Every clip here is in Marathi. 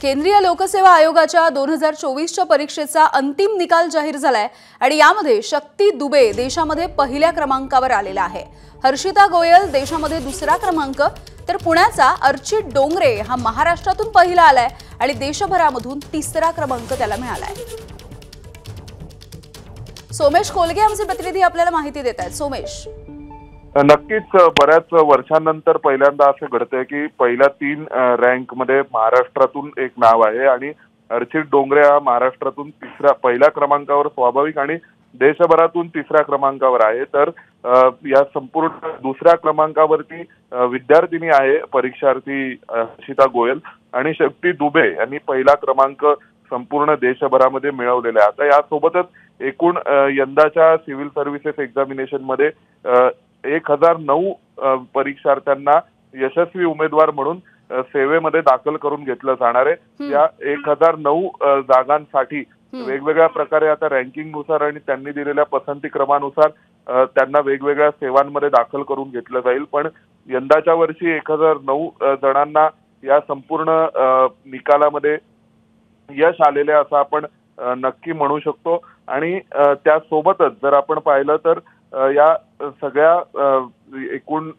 केंद्रीय लोकसेवा आयोगाच्या 2024च्या परीक्षेचा अंतिम निकाल जाहीर झालाय आणि यामध्ये शक्ती दुबे देशामध्ये पहिल्या क्रमांकावर आलेला आहे। हर्षिता गोयल देशामध्ये दुसरा क्रमांक, तर पुण्याचा अर्चित डोंगरे हा महाराष्ट्रातून पहिला आलाय आणि देशभरामधून तिसरा क्रमांक त्याला मिळालाय। सोमेश कोलगे आमचे प्रतिनिधी आपल्याला माहिती देत आहेत। सोमेश, नक्कीच बऱ्याच वर्षांनंतर पहिल्यांदा असे घडतंय की पहिल्या 3 रँक मध्ये महाराष्ट्रातून एक नाव आहे आणि अर्चित डोंगरे हा महाराष्ट्रातून पहिल्या क्रमांकावर स्वाभाविक आणि देशभरातून तिसऱ्या क्रमांकावर आहे। तर या संपूर्ण दुसऱ्या क्रमांकावरती विद्यार्थिनी आहे परीक्षार्थी हर्षिता गोयल आणि शक्ती दुबे यांनी पहिला क्रमांक संपूर्ण देशभरामध्ये मिळवलेला आहे। आता यासोबतच एकूण यंदाच्या सिव्हिल सर्व्हिसेस एक्झामिनेशन मध्ये 1009 परीक्षार्थ्यांना यशस्वी उमेदवार म्हणून सेवेमध्ये दाखल करून घेतलं जाणार आहे। या 1009 जागांसाठी वेगवेगळ्या प्रकारे आता रँकिंग नुसार आणि त्यांनी दिलेल्या पसंती क्रमानुसार त्यांना वेगवेगळ्या सेवांमध्ये दाखल करून घेतलं जाईल। पण यंदाच्या वर्षी 1009 जणांना या संपूर्ण निकालामध्ये यश आलेले असं आपण नक्की म्हणू शकतो। आणि त्यासोबतच जर आपण पाहिलं तर या सगळ्या एकूण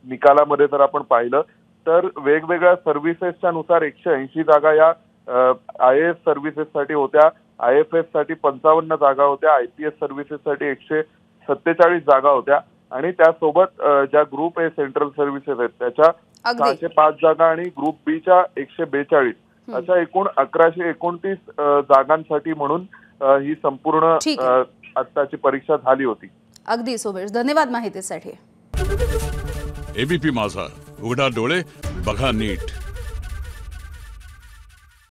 निकालामध्ये जर आपण पाहिलं तर वेगवेगळ्या सर्व्हिसेसच्या नुसार 180 जागा या IAS सर्व्हिसेससाठी होत्या, IFS साठी 55 जागा होत्या, IPS सर्व्हिसेससाठी 147 जागा होत्या आणि त्यासोबत ज्या ग्रुप ए सेंट्रल सर्व्हिसेस आहेत त्याच्या 605 जागा आणि ग्रुप बी च्या 142 अशा एकूण 1129 जागांसाठी म्हणून ही संपूर्ण आताची परीक्षा झाली होती। अगदी सोमेश, धन्यवाद माहितीसाठी। एबीपी माझा, उघडा डोळे बघा नीट।